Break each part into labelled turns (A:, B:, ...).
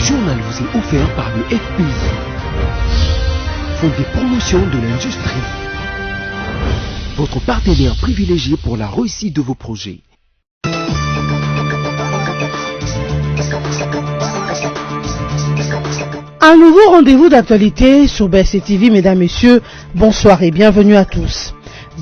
A: journal vous est offert par le FPI, Fonds de promotion de l'industrie, votre partenaire privilégié pour la réussite de vos projets.
B: Un nouveau rendez-vous d'actualité sur BSC TV, mesdames, messieurs, bonsoir et bienvenue à tous.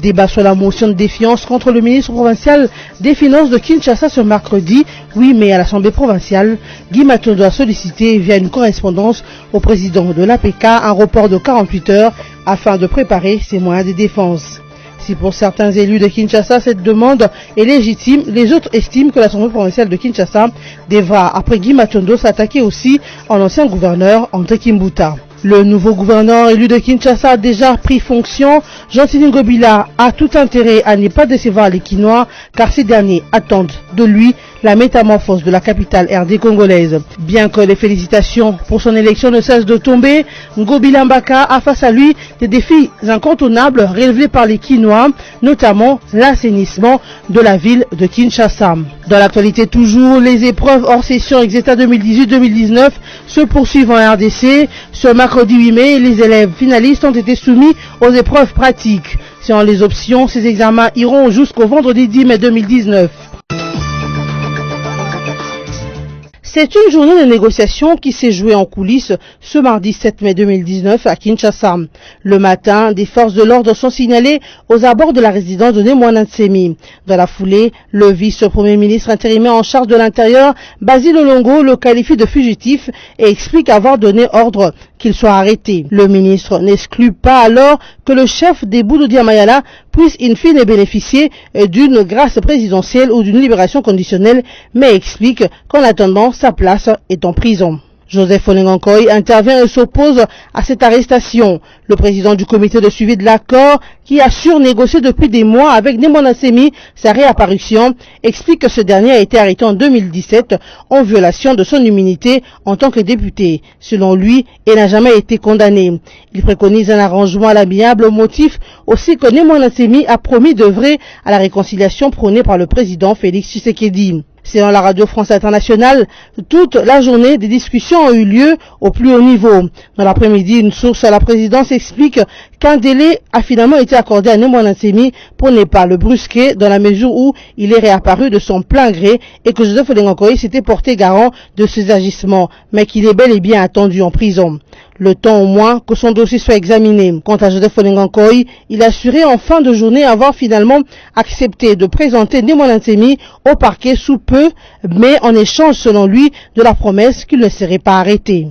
B: Débat sur la motion de défiance contre le ministre provincial des Finances de Kinshasa ce mercredi 8 mai à l'Assemblée provinciale. Guy Matondo a sollicité via une correspondance au président de l'APK un report de 48 heures afin de préparer ses moyens de défense. Si pour certains élus de Kinshasa cette demande est légitime, les autres estiment que l'Assemblée provinciale de Kinshasa devra, après Guy Matondo, s'attaquer aussi à l'ancien gouverneur André Kimbuta. Le nouveau gouverneur élu de Kinshasa a déjà pris fonction. Jean-Sylvain Ngobila a tout intérêt à ne pas décevoir les Kinois car ces derniers attendent de lui la métamorphose de la capitale RD congolaise. Bien que les félicitations pour son élection ne cessent de tomber, Ngobila Mbaka a face à lui des défis incontournables relevés par les Kinois, notamment l'assainissement de la ville de Kinshasa. Dans l'actualité toujours, les épreuves hors session Exeta 2018-2019 se poursuivent en RDC. Ce mercredi 8 mai, les élèves finalistes ont été soumis aux épreuves pratiques. Selon les options, ces examens iront jusqu'au vendredi 10 mai 2019. C'est une journée de négociation qui s'est jouée en coulisses ce mardi 7 mai 2019 à Kinshasa. Le matin, des forces de l'ordre sont signalées aux abords de la résidence de Némoana Ntsemi. Dans la foulée, le vice-premier ministre intérimaire en charge de l'Intérieur, Basile Olongo, le qualifie de fugitif et explique avoir donné ordre qu'il soit arrêté. Le ministre n'exclut pas alors que le chef des Boudou Diamayala puisse in fine bénéficier d'une grâce présidentielle ou d'une libération conditionnelle, mais explique qu'en attendant, sa place est en prison. Joseph Olengankoy intervient et s'oppose à cette arrestation. Le président du comité de suivi de l'accord, qui assure négocier depuis des mois avec Némoana Ntsemi sa réapparition, explique que ce dernier a été arrêté en 2017 en violation de son immunité en tant que député, selon lui, et n'a jamais été condamné. Il préconise un arrangement à l'amiable au motif aussi que Némoana Ntsemi a promis d'œuvrer à la réconciliation prônée par le président Félix Tshisekedi. Selon la radio France Internationale, toute la journée des discussions ont eu lieu au plus haut niveau. Dans l'après-midi, une source à la présidence explique qu'un délai a finalement été accordé à Némoana Ntsemi pour ne pas le brusquer dans la mesure où il est réapparu de son plein gré et que Joseph Olengankoy s'était porté garant de ses agissements, mais qu'il est bel et bien attendu en prison. Le temps au moins que son dossier soit examiné. Quant à Joseph Olengankoy, il a assuré en fin de journée avoir finalement accepté de présenter Némoana Ntsemi au parquet sous peu, mais en échange selon lui de la promesse qu'il ne serait pas arrêté.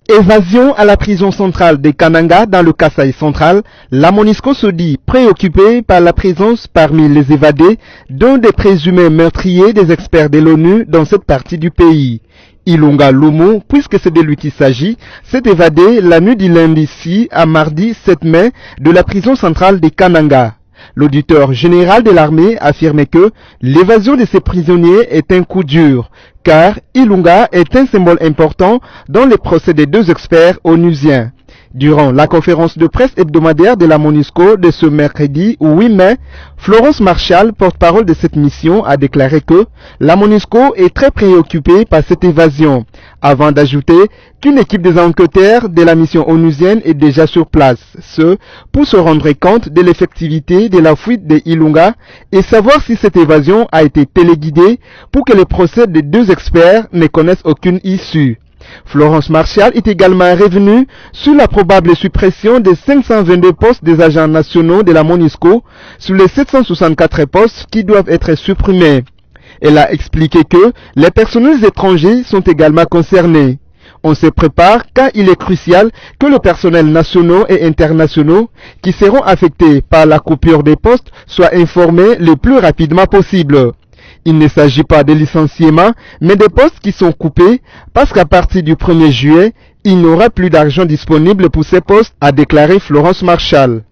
C: Évasion à la prison centrale de Kananga dans le Kasaï central, la MONUSCO se dit préoccupée par la présence parmi les évadés d'un des présumés meurtriers des experts de l'ONU dans cette partie du pays. Ilunga Lumu, puisque c'est de lui qu'il s'agit, s'est évadé la nuit du lundi 6 à mardi 7 mai de la prison centrale de Kananga. L'auditeur général de l'armée affirmait que l'évasion de ces prisonniers est un coup dur, car Ilunga est un symbole important dans les procès des deux experts onusiens. Durant la conférence de presse hebdomadaire de la MONUSCO de ce mercredi 8 mai, Florence Marshall, porte-parole de cette mission, a déclaré que la MONUSCO est très préoccupée par cette évasion, avant d'ajouter qu'une équipe des enquêteurs de la mission onusienne est déjà sur place, pour se rendre compte de l'effectivité de la fuite de Ilunga et savoir si cette évasion a été téléguidée pour que les procès des deux experts ne connaissent aucune issue. Florence Marshall est également revenue sur la probable suppression des 522 postes des agents nationaux de la MONUSCO sur les 764 postes qui doivent être supprimés. Elle a expliqué que les personnels étrangers sont également concernés. On se prépare car il est crucial que le personnel nationaux et internationaux qui seront affectés par la coupure des postes soient informés le plus rapidement possible. Il ne s'agit pas de licenciements, mais des postes qui sont coupés parce qu'à partir du 1er juillet, il n'y aura plus d'argent disponible pour ces postes, a déclaré Florence Marshall.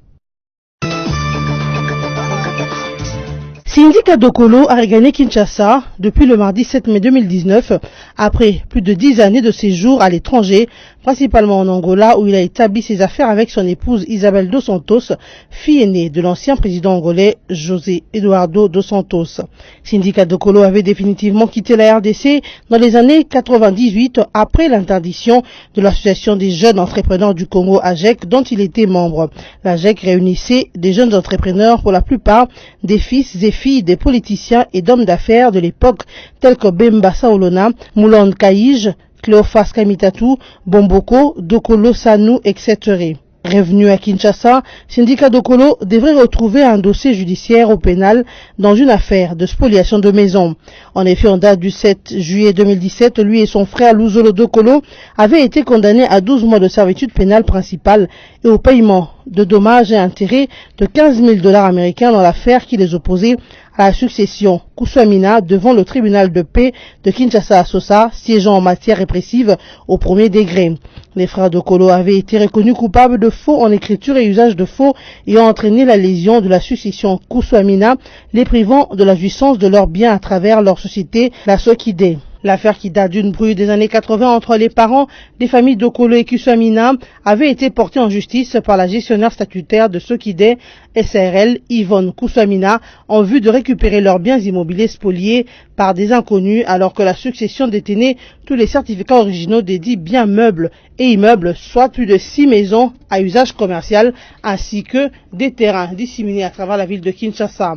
B: Sindika Dokolo a regagné Kinshasa depuis le mardi 7 mai 2019, après plus de 10 années de séjour à l'étranger, principalement en Angola où il a établi ses affaires avec son épouse Isabelle Dos Santos, fille aînée de l'ancien président angolais José Eduardo Dos Santos. Sindika Dokolo avait définitivement quitté la RDC dans les années 98 après l'interdiction de l'association des jeunes entrepreneurs du Congo AGEC dont il était membre. L'AGEC réunissait des jeunes entrepreneurs, pour la plupart des fils et filles des politiciens et d'hommes d'affaires de l'époque tels que Bemba Saolona, Moulande Kaïj, Cléophas Kamitatu, Bomboko, Dokolo Sanou, etc. Revenu à Kinshasa, Sindika Dokolo devrait retrouver un dossier judiciaire au pénal dans une affaire de spoliation de maison. En effet, en date du 7 juillet 2017, lui et son frère Luzolo Dokolo avaient été condamnés à 12 mois de servitude pénale principale et au paiement de dommages et intérêts de 15 000 $ américains dans l'affaire qui les opposait à la succession Koussamina devant le tribunal de paix de Kinshasa-Sosa, siégeant en matière répressive au premier degré. Les frères Dokolo avaient été reconnus coupables de faux en écriture et usage de faux ayant entraîné la lésion de la succession Koussamina, les privant de la jouissance de leurs biens à travers leur société, la Sokide. L'affaire, qui date d'une brouille des années 80 entre les parents des familles Dokolo et Koussamina, avait été portée en justice par la gestionnaire statutaire de Sokide SARL, Yvonne Koussamina, en vue de récupérer leurs biens immobiliers spoliés par des inconnus, alors que la succession détenait tous les certificats originaux des dits biens meubles et immeubles, soit plus de 6 maisons à usage commercial, ainsi que des terrains disséminés à travers la ville de Kinshasa.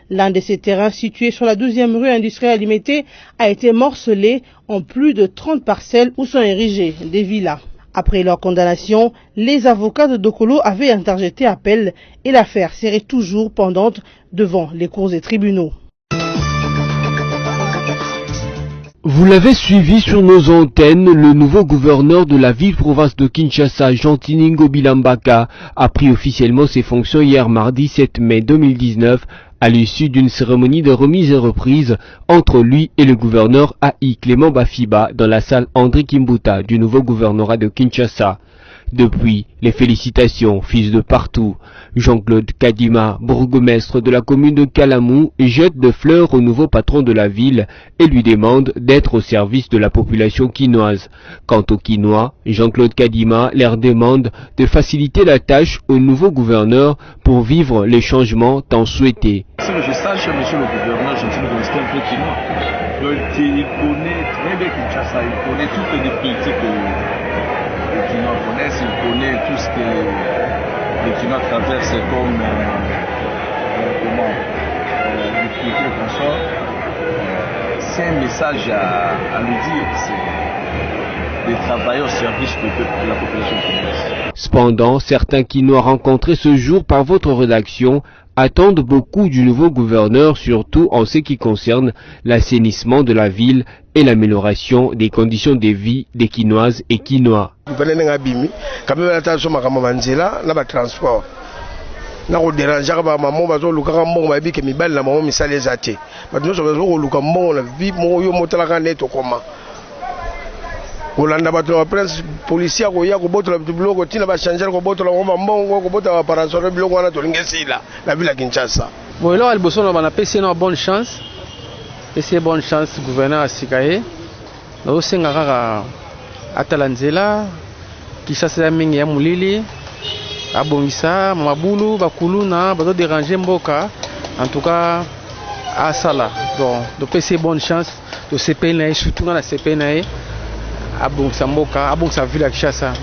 B: L'un de ces terrains, situé sur la 12e rue industrielle limitée, a été morcelé en plus de 30 parcelles où sont érigées des villas. Après leur condamnation, les avocats de Dokolo avaient interjeté appel et l'affaire serait toujours pendante devant les cours des tribunaux.
A: Vous l'avez suivi sur nos antennes, le nouveau gouverneur de la ville-province de Kinshasa, Jean-Tiningo Bilambaka, a pris officiellement ses fonctions hier mardi 7 mai 2019 à l'issue d'une cérémonie de remise et reprise entre lui et le gouverneur AI Clément Bafiba dans la salle André Kimbuta du nouveau gouvernorat de Kinshasa. Depuis, les félicitations, fils de partout. Jean-Claude Kadima, bourgmestre de la commune de Kalamou, jette de fleurs au nouveau patron de la ville et lui demande d'être au service de la population quinoise. Quant aux Quinois, Jean-Claude Kadima leur demande de faciliter la tâche au nouveau gouverneur pour vivre les changements tant souhaités.
D: Ce que je sache, monsieur le gouverneur, je suis un peu Quinois. Donc il connaît très bien Kinshasa, il connaît toutes les politiques les Quinois connaissent, il connaît tout ce que les Quinois traversent comme difficulté qu'on sort. C'est un message à lui dire, c'est de travailler au service de la population quinoise.
A: Cependant, certains Quinois rencontrés ce jour par votre rédaction attendent beaucoup du nouveau gouverneur, surtout en ce qui concerne l'assainissement de la ville et l'amélioration des conditions de vie des Quinoises et Quinois.
E: Olanda bato ba prince policier ko ya ko botola biloko tina ba changer ko botola ngoma mbongo ko botola opération biloko wana to lingesila la ville à Kinshasa.
F: Bon là alboso na bana pesi na bonne chance. Et c'est bonne chance gouverneur Asikaye. Na osenga kaka atalanzela Kinshasa ya mingi ya mulili abongisa mabulu bakulu na bato déranger mboka en tout cas à sala. Donc de pesi bonne chance de CPNA surtout dans la CPNA.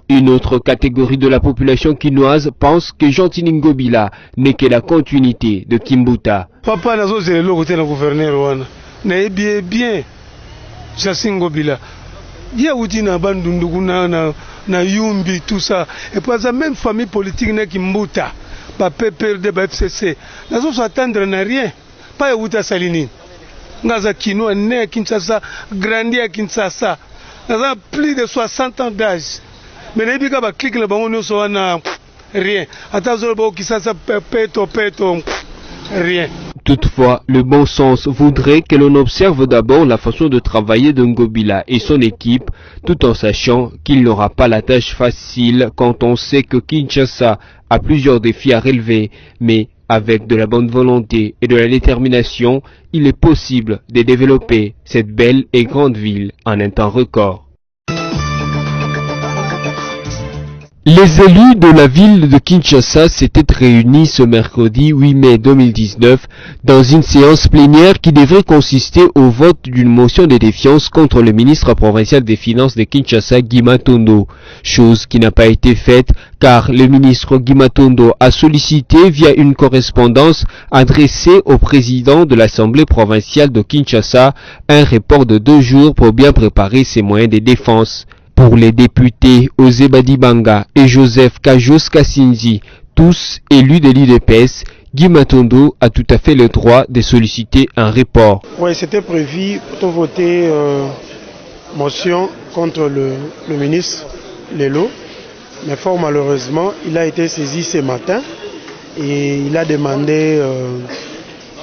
A: Une autre catégorie de la population quinoise pense que Jean-Tiningo Bila n'est que la continuité de Kimbuta.
G: Papa n'a pas le côté de gouverneur n'a bien Jean-Tiningo Bila. Il y a aussi na bandundugu na yumbi tout ça et puis la même famille politique na Kimbuta ba PPRD ba FCC n'a pas attendre na rien pas Uta Salini ngaza Kinois né à Kinshasa grandi à Kinshasa. Dans plus de 60 ans d'âge. Mais les gens qui cliquent là-bas, nous sommes rien. Attention, qui ça péto, rien.
A: Toutefois, le bon sens voudrait que l'on observe d'abord la façon de travailler de Ngobila et son équipe, tout en sachant qu'il n'aura pas la tâche facile quand on sait que Kinshasa a plusieurs défis à relever, mais Avec de la bonne volonté et de la détermination, il est possible de développer cette belle et grande ville en un temps record. Les élus de la ville de Kinshasa s'étaient réunis ce mercredi 8 mai 2019 dans une séance plénière qui devrait consister au vote d'une motion de défiance contre le ministre provincial des Finances de Kinshasa, Guy Matondo, chose qui n'a pas été faite car le ministre Guy Matondo a sollicité via une correspondance adressée au président de l'Assemblée provinciale de Kinshasa un report de 2 jours pour bien préparer ses moyens de défense. Pour les députés Ozeba Dibanga et Joseph Kajos Kassinzi, tous élus de l'UDPS, Guy Matondo a tout à fait le droit de solliciter un report.
H: Oui, c'était prévu pour voter motion contre le ministre Lelo, mais fort malheureusement, il a été saisi ce matin et il a demandé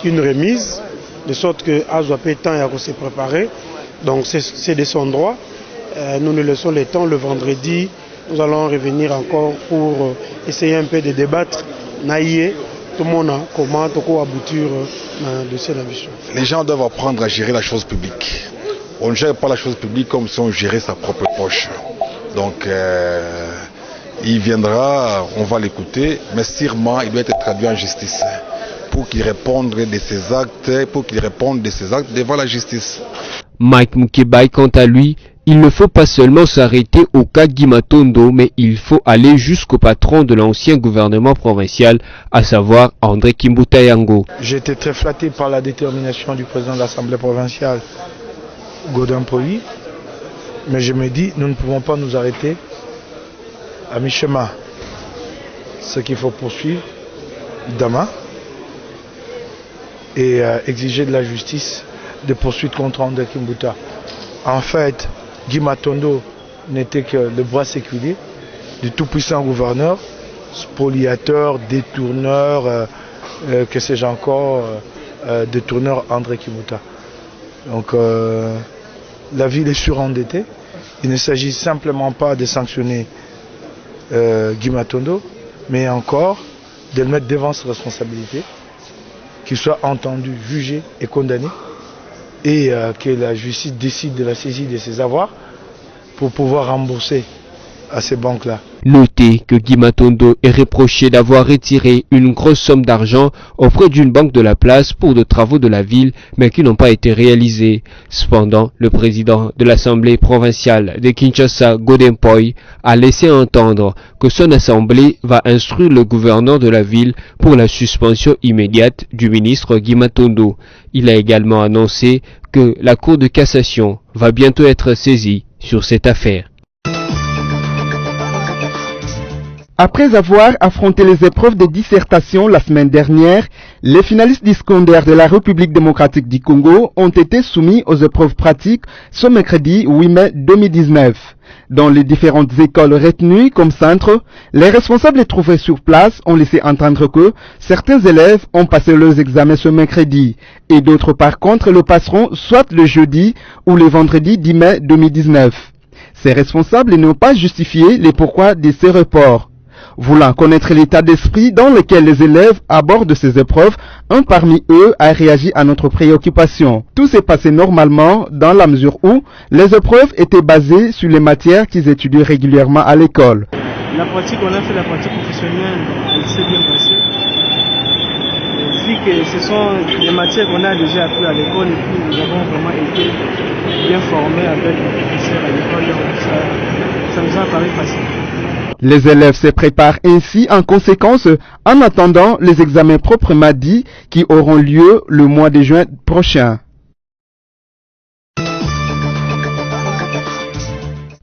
H: une remise, de sorte que Azwapé temps à se préparer, donc c'est de son droit. Nous nous laissons le temps, le vendredi, nous allons revenir encore pour essayer un peu de débattre. Naïe, tout le monde a comment aboutir de cette ambition.
I: Les gens doivent apprendre à gérer la chose publique. On ne gère pas la chose publique comme si on gérait sa propre poche. Donc, il viendra, on va l'écouter, mais sûrement il doit être traduit en justice pour qu'il réponde de ses actes, devant la justice.
A: Mike Mukebai, quant à lui, il ne faut pas seulement s'arrêter au cas Guy Matondo, mais il faut aller jusqu'au patron de l'ancien gouvernement provincial, à savoir André Kimbuta Yango.
H: J'ai été très flatté par la détermination du président de l'Assemblée provinciale, Godin Poli, mais je me dis, nous ne pouvons pas nous arrêter à mi-chemin. Ce qu'il faut poursuivre, demain, et exiger de la justice des poursuites contre André Kimbuta. En fait, Guy Matondo n'était que le bras séculier du tout-puissant gouverneur, spoliateur, détourneur, que sais-je encore, détourneur André Kimbuta. Donc la ville est surendettée. Il ne s'agit simplement pas de sanctionner Guy Matondo, mais encore de le mettre devant ses responsabilités, qu'il soit entendu, jugé et condamné, et que la justice décide de la saisie de ses avoirs pour pouvoir rembourser à ces banques-là.
A: Notez que Guy Matondo est reproché d'avoir retiré une grosse somme d'argent auprès d'une banque de la place pour de travaux de la ville, mais qui n'ont pas été réalisés. Cependant, le président de l'Assemblée provinciale de Kinshasa, Godin Poli, a laissé entendre que son assemblée va instruire le gouverneur de la ville pour la suspension immédiate du ministre Guy Matondo. Il a également annoncé que la Cour de cassation va bientôt être saisie sur cette affaire.
C: Après avoir affronté les épreuves de dissertation la semaine dernière, les finalistes du secondaire de la République démocratique du Congo ont été soumis aux épreuves pratiques ce mercredi 8 mai 2019. Dans les différentes écoles retenues comme centre, les responsables trouvés sur place ont laissé entendre que certains élèves ont passé leurs examens ce mercredi et d'autres par contre le passeront soit le jeudi ou le vendredi 10 mai 2019. Ces responsables n'ont pas justifié les pourquoi de ces reports. Voulant connaître l'état d'esprit dans lequel les élèves abordent ces épreuves, un parmi eux a réagi à notre préoccupation. Tout s'est passé normalement dans la mesure où les épreuves étaient basées sur les matières qu'ils étudient régulièrement à l'école.
J: La pratique, on a fait la pratique professionnelle, elle s'est bien passée. Vu que ce sont des matières qu'on a déjà appris à l'école et puis nous avons vraiment été bien formés avec les professeurs à l'école, donc ça nous a paru facile.
C: Les élèves se préparent ainsi en conséquence en attendant les examens proprement dits qui auront lieu le mois de juin prochain.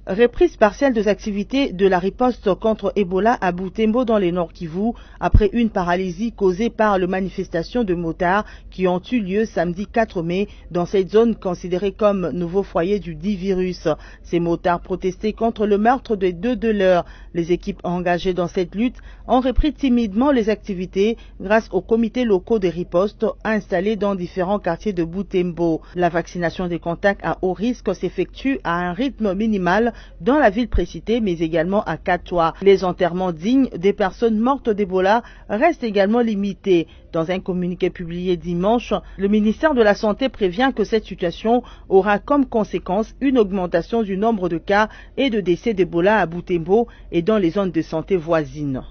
B: Reprise partielle des activités de la riposte contre Ebola à Butembo dans les Nord Kivu après une paralysie causée par les manifestations de motards qui ont eu lieu samedi 4 mai dans cette zone considérée comme nouveau foyer du dit virus. Ces motards protestaient contre le meurtre de 2 de leurs. Les équipes engagées dans cette lutte ont repris timidement les activités grâce aux comités locaux de riposte installés dans différents quartiers de Butembo. La vaccination des contacts à haut risque s'effectue à un rythme minimal dans la ville précitée, mais également à Katoa. Les enterrements dignes des personnes mortes d'Ebola restent également limités. Dans un communiqué publié dimanche, le ministère de la Santé prévient que cette situation aura comme conséquence une augmentation du nombre de cas et de décès d'Ebola à Butembo et dans les zones de santé voisines.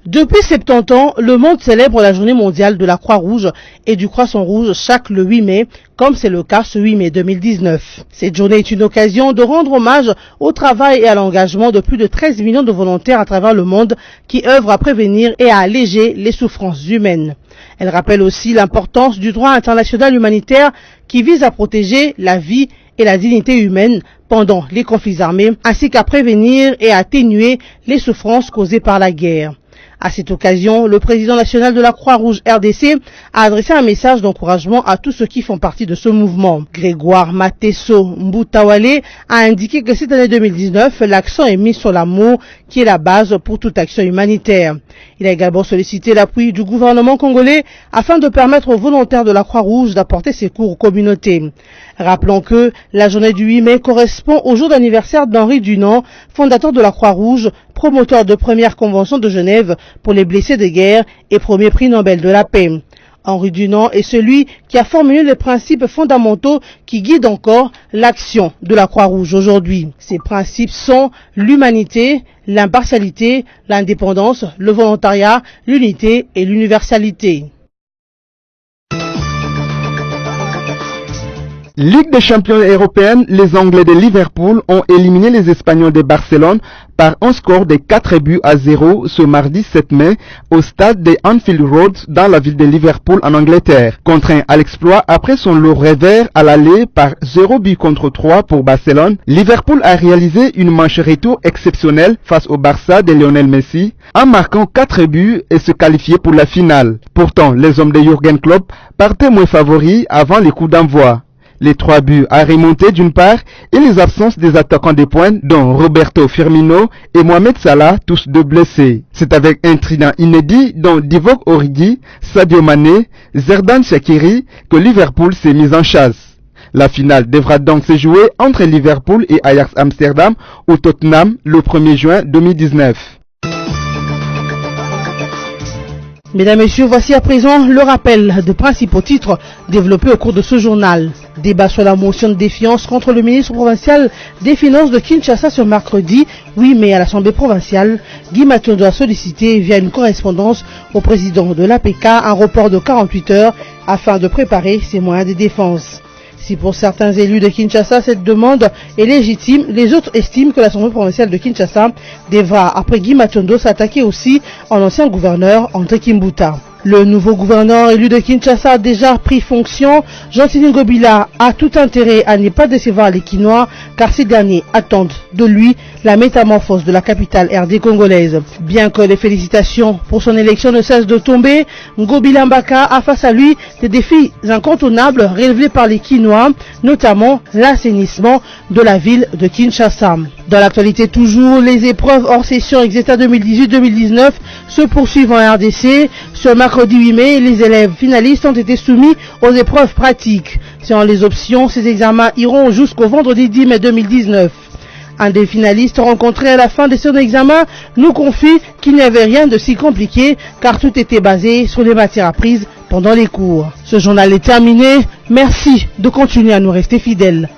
B: Depuis 70 ans, le monde célèbre la journée mondiale de la Croix-Rouge et du Croissant-Rouge chaque le 8 mai, comme c'est le cas ce 8 mai 2019. Cette journée est une occasion de rendre hommage au travail et à l'engagement de plus de 13 millions de volontaires à travers le monde qui œuvrent à prévenir et à alléger les souffrances humaines. Elle rappelle aussi l'importance du droit international humanitaire qui vise à protéger la vie et la dignité humaine pendant les conflits armés, ainsi qu'à prévenir et à atténuer les souffrances causées par la guerre. À cette occasion, le président national de la Croix-Rouge RDC a adressé un message d'encouragement à tous ceux qui font partie de ce mouvement. Grégoire Mateso Mboutawale a indiqué que cette année 2019, l'accent est mis sur l'amour qui est la base pour toute action humanitaire. Il a également sollicité l'appui du gouvernement congolais afin de permettre aux volontaires de la Croix-Rouge d'apporter secours aux communautés. Rappelons que la journée du 8 mai correspond au jour d'anniversaire d'Henri Dunant, fondateur de la Croix-Rouge, promoteur de première convention de Genève pour les blessés de guerre et premier prix Nobel de la paix. Henri Dunant est celui qui a formulé les principes fondamentaux qui guident encore l'action de la Croix-Rouge aujourd'hui. Ces principes sont l'humanité, l'impartialité, l'indépendance, le volontariat, l'unité et l'universalité.
C: Ligue des champions européenne, les Anglais de Liverpool ont éliminé les Espagnols de Barcelone par un score de 4-0 ce mardi 7 mai au stade de Anfield Road dans la ville de Liverpool en Angleterre. Contraint à l'exploit après son lourd revers à l'aller par 0-3 pour Barcelone, Liverpool a réalisé une manche retour exceptionnelle face au Barça de Lionel Messi en marquant 4 buts et se qualifier pour la finale. Pourtant, les hommes de Jürgen Klopp partaient moins favoris avant les coups d'envoi. Les 3 buts à remonter d'une part et les absences des attaquants des points dont Roberto Firmino et Mohamed Salah, tous deux blessés. C'est avec un trident inédit dont Divock Origi, Sadio Mané, Xherdan Shaqiri que Liverpool s'est mis en chasse. La finale devra donc se jouer entre Liverpool et Ajax Amsterdam au Tottenham le 1er juin 2019.
B: Mesdames et messieurs, voici à présent le rappel des principaux titres développés au cours de ce journal. Débat sur la motion de défiance contre le ministre provincial des Finances de Kinshasa ce mercredi 8 mai à l'Assemblée provinciale. Guy Matondo a sollicité via une correspondance au président de l'APK un report de 48 heures afin de préparer ses moyens de défense. Si pour certains élus de Kinshasa, cette demande est légitime, les autres estiment que l'Assemblée provinciale de Kinshasa devra, après Guy Matondo, s'attaquer aussi à l'ancien gouverneur André Kimbuta. Le nouveau gouverneur élu de Kinshasa a déjà pris fonction. Jean-Tini Ngobila a tout intérêt à ne pas décevoir les Kinois car ces derniers attendent de lui la métamorphose de la capitale RD congolaise. Bien que les félicitations pour son élection ne cessent de tomber, Ngobila Mbaka a face à lui des défis incontournables relevés par les Kinois, notamment l'assainissement de la ville de Kinshasa. Dans l'actualité toujours, les épreuves hors session Exeta 2018-2019 se poursuivent en RDC. Ce mercredi 8 mai, les élèves finalistes ont été soumis aux épreuves pratiques. Selon les options, ces examens iront jusqu'au vendredi 10 mai 2019. Un des finalistes rencontrés à la fin de son examen nous confie qu'il n'y avait rien de si compliqué car tout était basé sur les matières apprises pendant les cours. Ce journal est terminé. Merci de continuer à nous rester fidèles.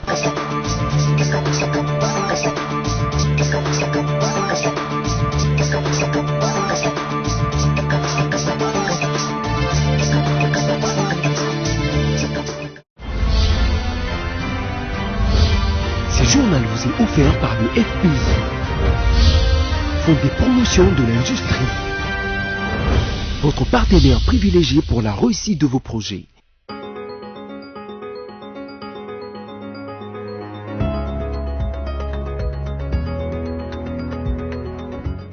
A: Ce journal vous est offert par le FPI, Fonds des promotions de l'industrie, votre partenaire privilégié pour la réussite de vos projets.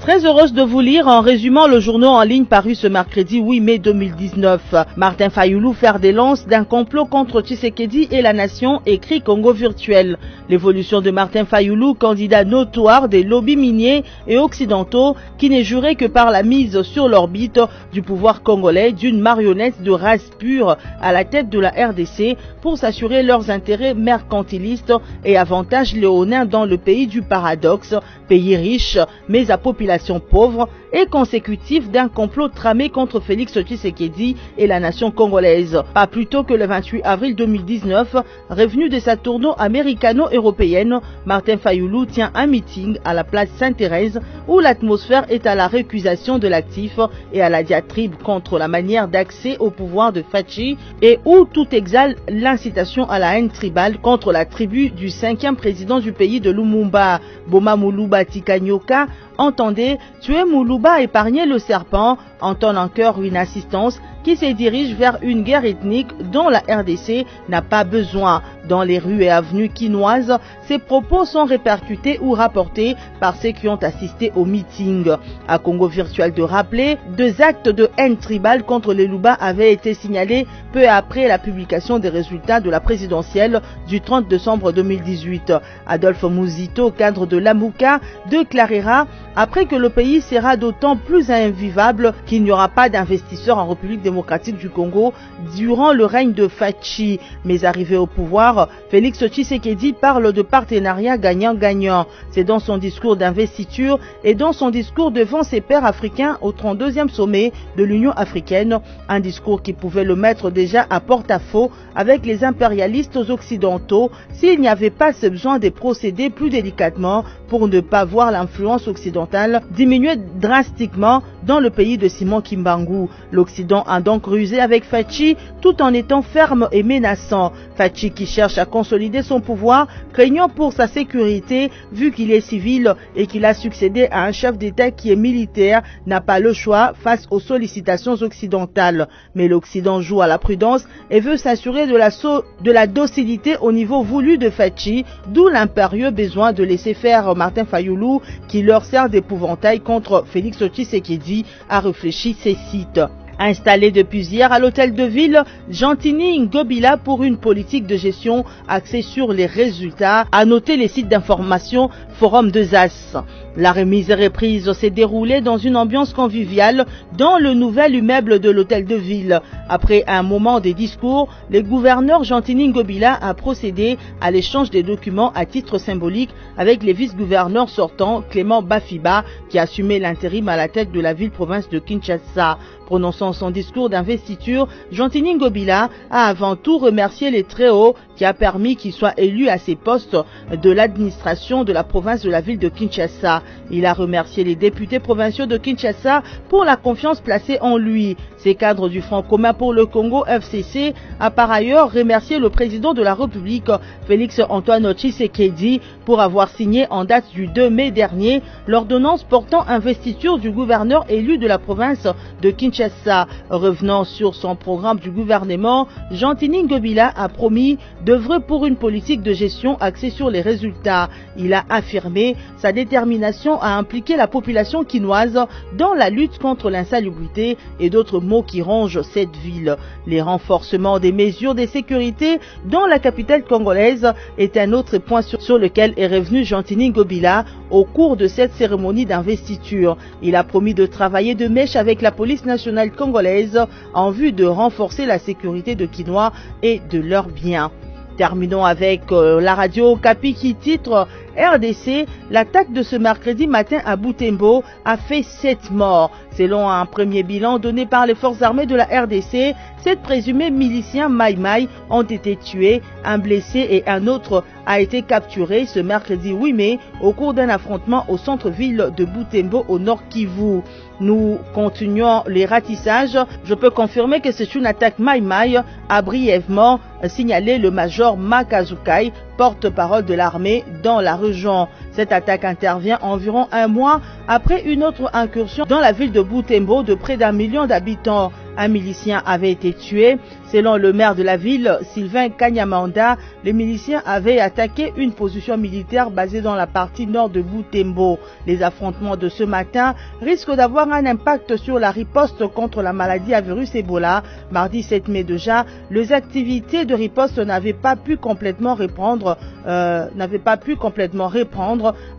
B: Très heureuse de vous lire en résumant le journal en ligne paru ce mercredi 8 mai 2019. Martin Fayoulou fer des lances d'un complot contre Tshisekedi et la nation, écrit Congo virtuel. L'évolution de Martin Fayoulou, candidat notoire des lobbies miniers et occidentaux qui n'est juré que par la mise sur l'orbite du pouvoir congolais d'une marionnette de race pure à la tête de la RDC pour s'assurer leurs intérêts mercantilistes et avantages léonins dans le pays du paradoxe, pays riche mais à population pauvre et consécutif d'un complot tramé contre Félix Tshisekedi et la nation congolaise. Pas plus tôt que le 28 avril 2019, revenu de sa tournée américano-européenne, Martin Fayoulou tient un meeting à la place Sainte-Thérèse où l'atmosphère est à la récusation de l'actif et à la diatribe contre la manière d'accès au pouvoir de Fachi et où tout exhale l'incitation à la haine tribale contre la tribu du 5e président du pays de Lumumba, Boma Muluba Tikanyoka. Entendez, tuer Muluba, épargner le serpent, entend en cœur une assistance qui se dirige vers une guerre ethnique dont la RDC n'a pas besoin. Dans les rues et avenues quinoises, ces propos sont répercutés ou rapportés par ceux qui ont assisté au meeting. À Congo virtuel de rappeler, 2 actes de haine tribale contre les Luba avaient été signalés peu après la publication des résultats de la présidentielle du 30 décembre 2018. Adolphe Muzito, cadre de l'Amouka, déclarera après que le pays sera d'autant plus invivable qu'il n'y aura pas d'investisseurs en République démocratique du Congo durant le règne de Fachi. Mais arrivé au pouvoir, Félix Tshisekedi parle de partenariat gagnant-gagnant. C'est dans son discours d'investiture et dans son discours devant ses pairs africains au 32e sommet de l'Union africaine, un discours qui pouvait le mettre déjà à porte-à-faux avec les impérialistes occidentaux s'il n'y avait pas ce besoin de procéder plus délicatement pour ne pas voir l'influence occidentale diminuer drastiquement dans le pays de Simon Kimbangu. L'Occident a donc rusé avec Fachi tout en étant ferme et menaçant. Fachi qui cherche à consolider son pouvoir, craignant pour sa sécurité vu qu'il est civil et qu'il a succédé à un chef d'État qui est militaire, n'a pas le choix face aux sollicitations occidentales. Mais l'Occident joue à la prudence et veut s'assurer de la docilité au niveau voulu de Fachi, d'où l'impérieux besoin de laisser faire Martin Fayoulou qui leur sert d'épouvantail contre Félix Tshisekedi, a réfléchi ces sites. Installé depuis hier à l'hôtel de ville Gentini Ngobila pour une politique de gestion axée sur les résultats, a noté les sites d'information Forum de Zas. La remise et reprise s'est déroulée dans une ambiance conviviale dans le nouvel immeuble de l'hôtel de ville. Après un moment de discours, le gouverneur Gentini Ngobila a procédé à l'échange des documents à titre symbolique avec les vice-gouverneurs sortants Clément Bafiba qui assumait l'intérim à la tête de la ville-province de Kinshasa. Prononçant son discours d'investiture, Gentini Ngobila a avant tout remercié les très hauts qui a permis qu'il soit élu à ces postes de l'administration de la province de la ville de Kinshasa. Il a remercié les députés provinciaux de Kinshasa pour la confiance placée en lui. Ces cadres du Front commun pour le Congo FCC a par ailleurs remercié le président de la République Félix Antoine Tshisekedi pour avoir signé en date du 2 mai dernier l'ordonnance portant investiture du gouverneur élu de la province de Kinshasa. Revenant sur son programme du gouvernement, Gentini Ngobila a promis d'œuvrer pour une politique de gestion axée sur les résultats. Il a affirmé sa détermination à impliquer la population quinoise dans la lutte contre l'insalubrité et d'autres maux qui rongent cette ville. Les renforcements des mesures de sécurité dans la capitale congolaise est un autre point sur lequel est revenu Gentini Ngobila au cours de cette cérémonie d'investiture. Il a promis de travailler de mèche avec la police nationale congolaise en vue de renforcer la sécurité de Quinois et de leurs biens. Terminons avec la radio Okapi qui titre RDC, l'attaque de ce mercredi matin à Butembo a fait 7 morts. Selon un premier bilan donné par les forces armées de la RDC, 7 présumés miliciens Maï-Maï ont été tués, un blessé et un autre a été capturé ce mercredi 8 mai au cours d'un affrontement au centre-ville de Butembo au nord Kivu. Nous continuons les ratissages. Je peux confirmer que c'est une attaque Maï-Maï, a brièvement signalé le major Makazukai, porte-parole de l'armée dans la région. Cette attaque intervient environ un mois après une autre incursion dans la ville de Butembo de près d'1 million d'habitants. un milicien avait été tué. Selon le maire de la ville, Sylvain Kanyamanda, les miliciens avaient attaqué une position militaire basée dans la partie nord de Butembo. Les affrontements de ce matin risquent d'avoir un impact sur la riposte contre la maladie à virus Ebola. Mardi 7 mai déjà, les activités de riposte n'avaient pas pu complètement reprendre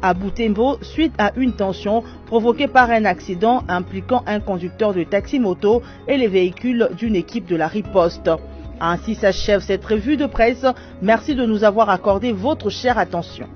B: à Butembo suite à une tension provoquée par un accident impliquant un conducteur de taxi-moto et les véhicules d'une équipe de la riposte. Ainsi s'achève cette revue de presse. Merci de nous avoir accordé votre chère attention.